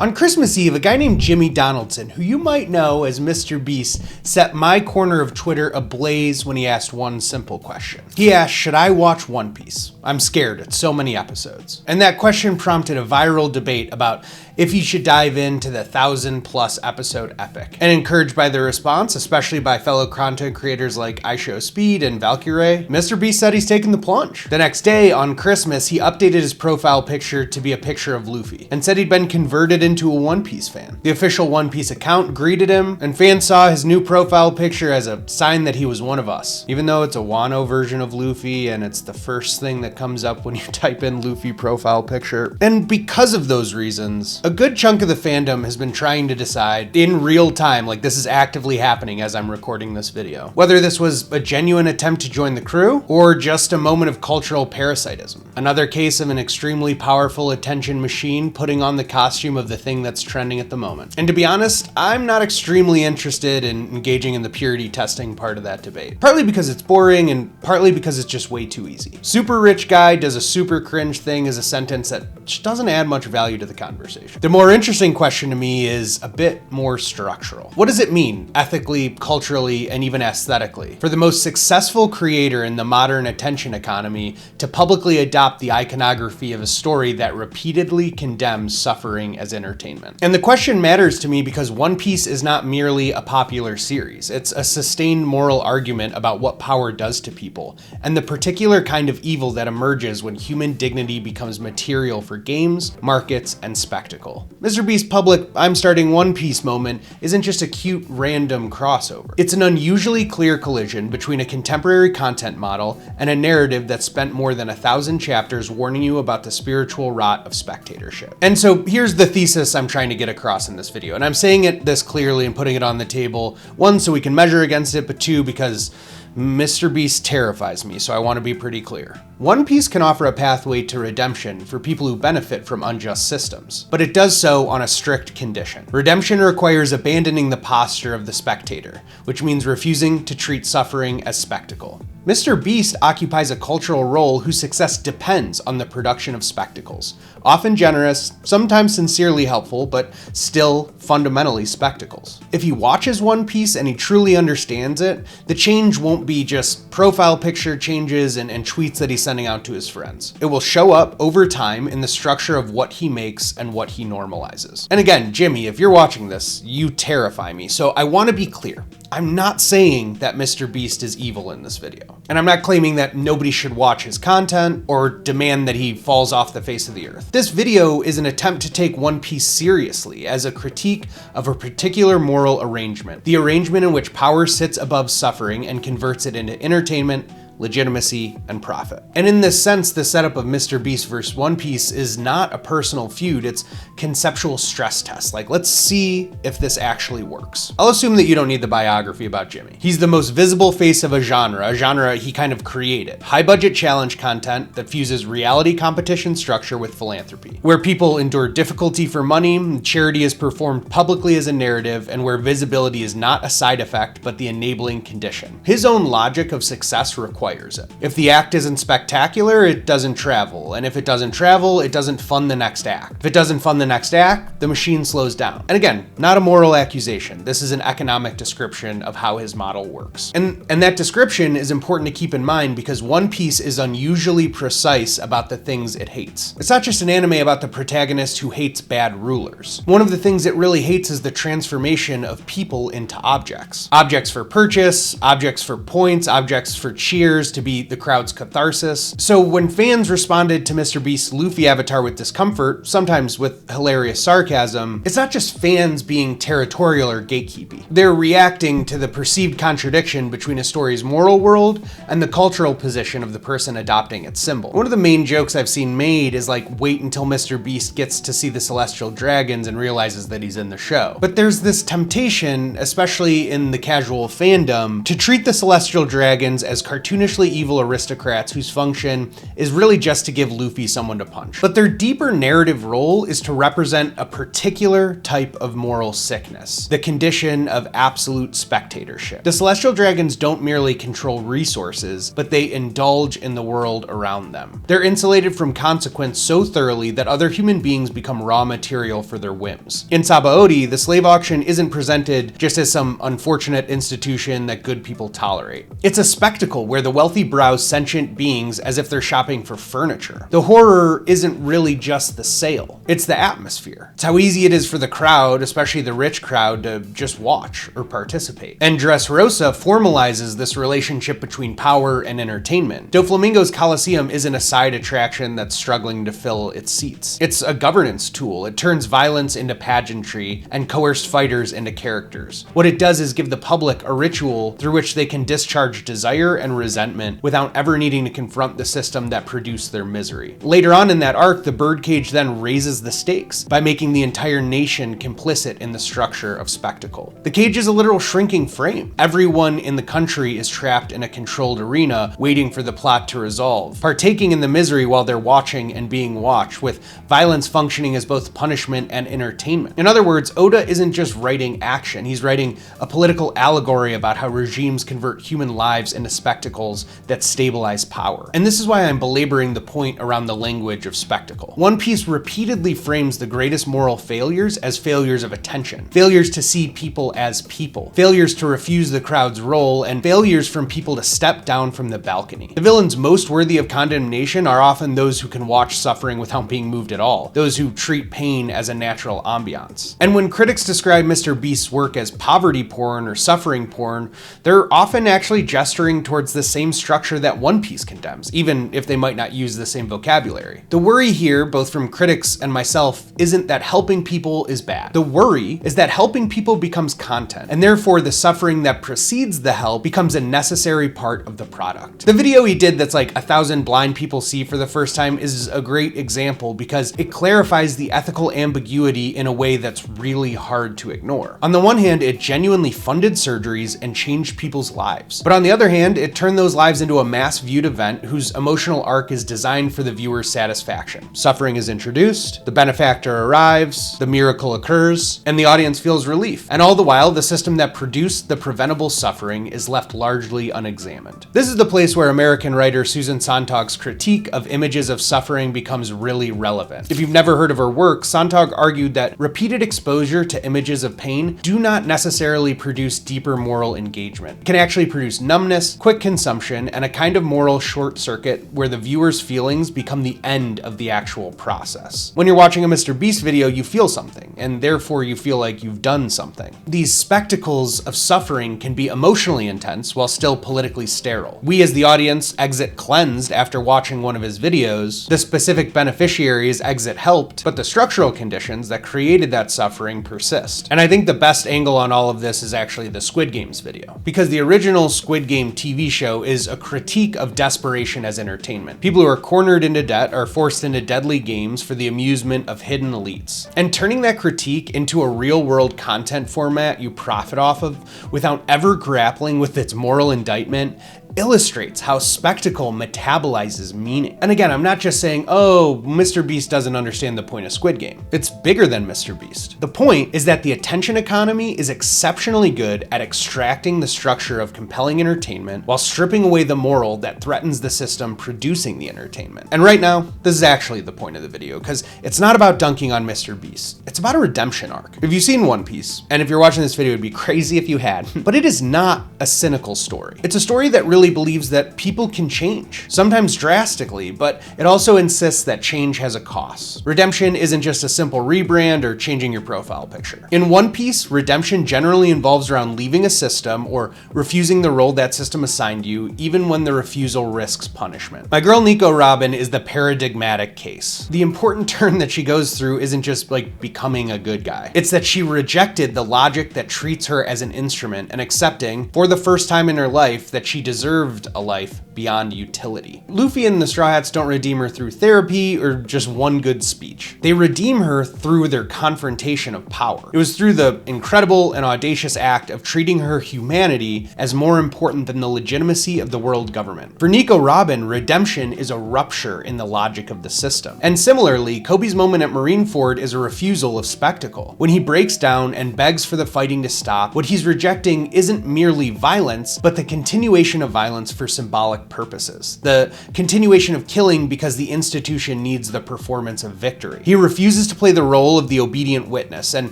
On Christmas Eve, a guy named Jimmy Donaldson, who you might know as MrBeast, set my corner of Twitter ablaze when he asked one simple question. He asked, should I watch One Piece? I'm scared, it's so many episodes. And that question prompted a viral debate about if he should dive into the 1,000+ episode epic. And encouraged by the response, especially by fellow content creators like iShowSpeed and Valkyrae, MrBeast said he's taking the plunge. The next day, on Christmas, he updated his profile picture to be a picture of Luffy, and said he'd been converted into a One Piece fan. The official One Piece account greeted him, and fans saw his new profile picture as a sign that he was one of us, even though it's a Wano version of Luffy, and it's the first thing that comes up when you type in Luffy profile picture. And because of those reasons, a good chunk of the fandom has been trying to decide in real time, like this is actively happening as I'm recording this video, whether this was a genuine attempt to join the crew or just a moment of cultural parasitism. Another case of an extremely powerful attention machine putting on the costume of the thing that's trending at the moment. And to be honest, I'm not extremely interested in engaging in the purity testing part of that debate. Partly because it's boring and partly because it's just way too easy. Super rich guy does a super cringe thing is a sentence that just doesn't add much value to the conversation. The more interesting question to me is a bit more structural. What does it mean, ethically, culturally, and even aesthetically, for the most successful creator in the modern attention economy to publicly adopt the iconography of a story that repeatedly condemns suffering as entertainment? And the question matters to me because One Piece is not merely a popular series. It's a sustained moral argument about what power does to people, and the particular kind of evil that emerges when human dignity becomes material for games, markets, and spectacle. MrBeast's public "I'm starting One Piece" moment isn't just a cute random crossover. It's an unusually clear collision between a contemporary content model and a narrative that spent more than 1,000 chapters warning you about the spiritual rot of spectatorship. And so here's the thesis I'm trying to get across in this video, and I'm saying it this clearly and putting it on the table, one, so we can measure against it, but two, because MrBeast terrifies me, so I want to be pretty clear. One Piece can offer a pathway to redemption for people who benefit from unjust systems, but it does so on a strict condition. Redemption requires abandoning the posture of the spectator, which means refusing to treat suffering as spectacle. MrBeast occupies a cultural role whose success depends on the production of spectacles, often generous, sometimes sincerely helpful, but still fundamentally spectacles. If he watches One Piece and he truly understands it, the change won't be just profile picture changes and tweets that he's sending out to his friends. It will show up over time in the structure of what he makes and what he normalizes. And again, Jimmy, if you're watching this, you terrify me, so I want to be clear. I'm not saying that MrBeast is evil in this video. And I'm not claiming that nobody should watch his content or demand that he falls off the face of the earth. This video is an attempt to take One Piece seriously as a critique of a particular moral arrangement, the arrangement in which power sits above suffering and converts it into entertainment, legitimacy, and profit. And in this sense, the setup of MrBeast versus One Piece is not a personal feud, it's conceptual stress test. Like, let's see if this actually works. I'll assume that you don't need the biography about Jimmy. He's the most visible face of a genre he kind of created. High budget challenge content that fuses reality competition structure with philanthropy, where people endure difficulty for money, charity is performed publicly as a narrative, and where visibility is not a side effect, but the enabling condition. His own logic of success requires it. If the act isn't spectacular, it doesn't travel. And if it doesn't travel, it doesn't fund the next act. If it doesn't fund the next act, the machine slows down. And again, not a moral accusation. This is an economic description of how his model works. And that description is important to keep in mind because One Piece is unusually precise about the things it hates. It's not just an anime about the protagonist who hates bad rulers. One of the things it really hates is the transformation of people into objects. Objects for purchase, objects for points, objects for cheers, to be the crowd's catharsis. So when fans responded to MrBeast's Luffy avatar with discomfort, sometimes with hilarious sarcasm, it's not just fans being territorial or gatekeeping. They're reacting to the perceived contradiction between a story's moral world and the cultural position of the person adopting its symbol. One of the main jokes I've seen made is like, wait until MrBeast gets to see the celestial dragons and realizes that he's in the show. But there's this temptation, especially in the casual fandom, to treat the celestial dragons as cartoonish fiendishly evil aristocrats whose function is really just to give Luffy someone to punch. But their deeper narrative role is to represent a particular type of moral sickness, the condition of absolute spectatorship. The Celestial Dragons don't merely control resources, but they indulge in the world around them. They're insulated from consequence so thoroughly that other human beings become raw material for their whims. In Sabaody, the slave auction isn't presented just as some unfortunate institution that good people tolerate. It's a spectacle where the wealthy browse sentient beings as if they're shopping for furniture. The horror isn't really just the sale, it's the atmosphere. It's how easy it is for the crowd, especially the rich crowd, to just watch or participate. And Dressrosa formalizes this relationship between power and entertainment. Doflamingo's Coliseum isn't a side attraction that's struggling to fill its seats. It's a governance tool. It turns violence into pageantry and coerced fighters into characters. What it does is give the public a ritual through which they can discharge desire and resentment without ever needing to confront the system that produced their misery. Later on in that arc, the birdcage then raises the stakes by making the entire nation complicit in the structure of spectacle. The cage is a literal shrinking frame. Everyone in the country is trapped in a controlled arena waiting for the plot to resolve, partaking in the misery while they're watching and being watched, with violence functioning as both punishment and entertainment. In other words, Oda isn't just writing action, he's writing a political allegory about how regimes convert human lives into spectacles that stabilize power. And this is why I'm belaboring the point around the language of spectacle. One Piece repeatedly frames the greatest moral failures as failures of attention, failures to see people as people, failures to refuse the crowd's role, and failures from people to step down from the balcony. The villains most worthy of condemnation are often those who can watch suffering without being moved at all, those who treat pain as a natural ambiance. And when critics describe MrBeast's work as poverty porn or suffering porn, they're often actually gesturing towards the same structure that One Piece condemns, even if they might not use the same vocabulary. The worry here, both from critics and myself, isn't that helping people is bad. The worry is that helping people becomes content, and therefore the suffering that precedes the help becomes a necessary part of the product. The video he did that's like 1,000 blind people see for the first time is a great example because it clarifies the ethical ambiguity in a way that's really hard to ignore. On the one hand, it genuinely funded surgeries and changed people's lives. But on the other hand, it turned those lives into a mass viewed event whose emotional arc is designed for the viewer's satisfaction. Suffering is introduced, the benefactor arrives, the miracle occurs, and the audience feels relief. And all the while, the system that produced the preventable suffering is left largely unexamined. This is the place where American writer Susan Sontag's critique of images of suffering becomes really relevant. If you've never heard of her work, Sontag argued that repeated exposure to images of pain do not necessarily produce deeper moral engagement. It can actually produce numbness, quick consumption, and a kind of moral short circuit where the viewer's feelings become the end of the actual process. When you're watching a MrBeast video, you feel something, and therefore you feel like you've done something. These spectacles of suffering can be emotionally intense while still politically sterile. We as the audience exit cleansed after watching one of his videos. The specific beneficiaries exit helped, but the structural conditions that created that suffering persist. And I think the best angle on all of this is actually the Squid Games video, because the original Squid Game TV show is a critique of desperation as entertainment. People who are cornered into debt are forced into deadly games for the amusement of hidden elites. And turning that critique into a real-world content format you profit off of without ever grappling with its moral indictment illustrates how spectacle metabolizes meaning. And again, I'm not just saying, oh, MrBeast doesn't understand the point of Squid Game. It's bigger than MrBeast. The point is that the attention economy is exceptionally good at extracting the structure of compelling entertainment while stripping away the moral that threatens the system producing the entertainment. And right now, this is actually the point of the video, because it's not about dunking on MrBeast. It's about a redemption arc. If you've seen One Piece, and if you're watching this video, it'd be crazy if you had, but it is not a cynical story. It's a story that really believes that people can change, sometimes drastically, but it also insists that change has a cost. Redemption isn't just a simple rebrand or changing your profile picture. In One Piece, redemption generally involves around leaving a system or refusing the role that system assigned you, even when the refusal risks punishment. My girl Nico Robin is the paradigmatic case. The important turn that she goes through isn't just like becoming a good guy. It's that she rejected the logic that treats her as an instrument and accepting, for the first time in her life, that she deserves deserved a life beyond utility. Luffy and the Straw Hats don't redeem her through therapy or just one good speech. They redeem her through their confrontation of power. It was through the incredible and audacious act of treating her humanity as more important than the legitimacy of the world government. For Nico Robin, redemption is a rupture in the logic of the system. And similarly, Kobe's moment at Marineford is a refusal of spectacle. When he breaks down and begs for the fighting to stop, what he's rejecting isn't merely violence, but the continuation of violence for symbolic purposes. The continuation of killing because the institution needs the performance of victory. He refuses to play the role of the obedient witness, and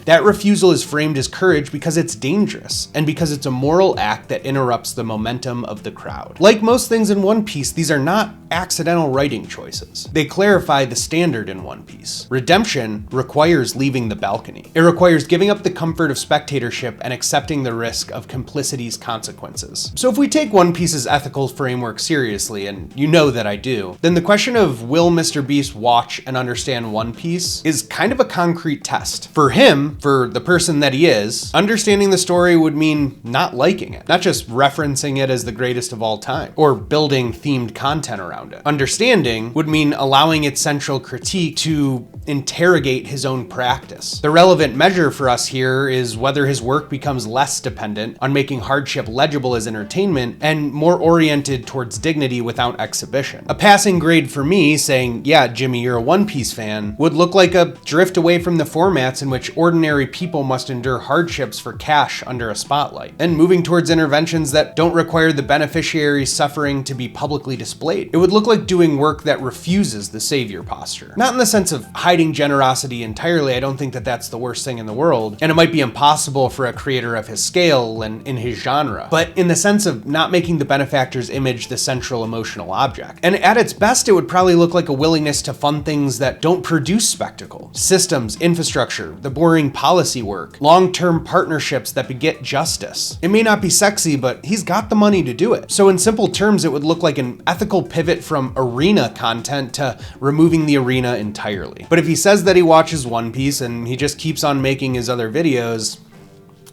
that refusal is framed as courage because it's dangerous, and because it's a moral act that interrupts the momentum of the crowd. Like most things in One Piece, these are not accidental writing choices. They clarify the standard in One Piece. Redemption requires leaving the balcony. It requires giving up the comfort of spectatorship and accepting the risk of complicity's consequences. So if we take One Piece's ethical framework seriously, and you know that I do, then the question of will MrBeast watch and understand One Piece is kind of a concrete test. For him, for the person that he is, understanding the story would mean not liking it, not just referencing it as the greatest of all time, or building themed content around it. Understanding would mean allowing its central critique to interrogate his own practice. The relevant measure for us here is whether his work becomes less dependent on making hardship legible as entertainment and more oriented towards dignity without exhibition. A passing grade for me saying, yeah, Jimmy, you're a One Piece fan, would look like a drift away from the formats in which ordinary people must endure hardships for cash under a spotlight, and moving towards interventions that don't require the beneficiary's suffering to be publicly displayed. It would look like doing work that refuses the savior posture. Not in the sense of hiding generosity entirely. I don't think that that's the worst thing in the world, and it might be impossible for a creator of his scale and in his genre, but in the sense of not making the benefactor's image the central emotional object. And at its best, it would probably look like a willingness to fund things that don't produce spectacle. Systems, infrastructure, the boring policy work, long-term partnerships that beget justice. It may not be sexy, but he's got the money to do it. So in simple terms, it would look like an ethical pivot from arena content to removing the arena entirely. But if he says that he watches One Piece and he just keeps on making his other videos,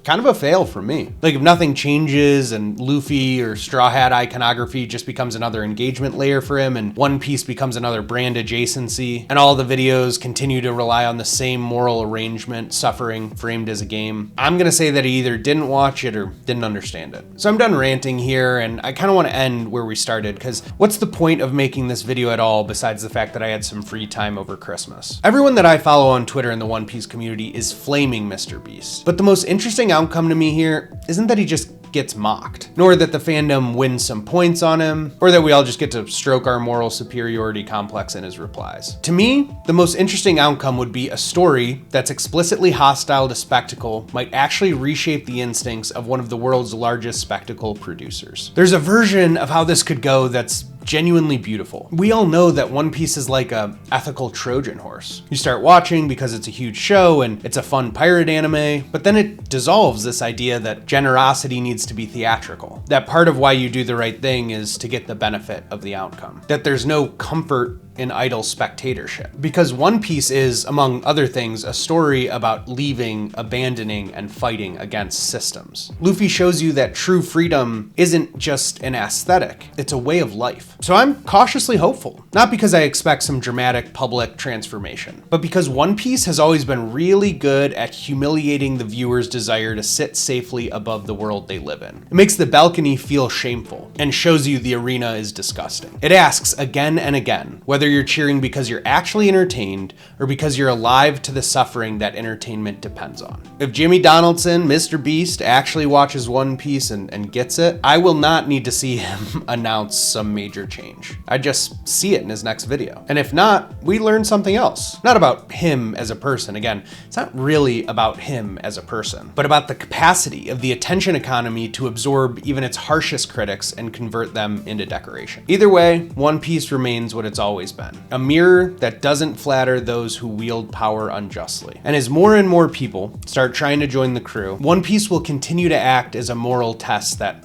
kind of a fail for me. Like if nothing changes and Luffy or Straw Hat iconography just becomes another engagement layer for him and One Piece becomes another brand adjacency and all the videos continue to rely on the same moral arrangement, suffering framed as a game, I'm gonna say that he either didn't watch it or didn't understand it. So I'm done ranting here, and I kind of want to end where we started, because what's the point of making this video at all besides the fact that I had some free time over Christmas? Everyone that I follow on Twitter in the One Piece community is flaming MrBeast, but the most interesting outcome to me here isn't that he just gets mocked, nor that the fandom wins some points on him, or that we all just get to stroke our moral superiority complex in his replies. To me, the most interesting outcome would be a story that's explicitly hostile to spectacle might actually reshape the instincts of one of the world's largest spectacle producers. There's a version of how this could go that's genuinely beautiful. We all know that One Piece is like a ethical Trojan horse. You start watching because it's a huge show and it's a fun pirate anime, but then it dissolves this idea that generosity needs to be theatrical. That part of why you do the right thing is to get the benefit of the outcome. That there's no comfort in idle spectatorship. Because One Piece is, among other things, a story about leaving, abandoning, and fighting against systems. Luffy shows you that true freedom isn't just an aesthetic, it's a way of life. So I'm cautiously hopeful. Not because I expect some dramatic public transformation, but because One Piece has always been really good at humiliating the viewer's desire to sit safely above the world they live in. It makes the balcony feel shameful and shows you the arena is disgusting. It asks again and again whether you're cheering because you're actually entertained or because you're alive to the suffering that entertainment depends on. If Jimmy Donaldson, MrBeast, actually watches One Piece and gets it, I will not need to see him announce some major change. I just see it in his next video. And if not, we learn something else. Not about him as a person. Again, it's not really about him as a person, but about the capacity of the attention economy to absorb even its harshest critics and convert them into decoration. Either way, One Piece remains what it's always been. A mirror that doesn't flatter those who wield power unjustly. And as more and more people start trying to join the crew, One Piece will continue to act as a moral test that,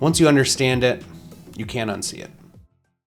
once you understand it, you can't unsee it.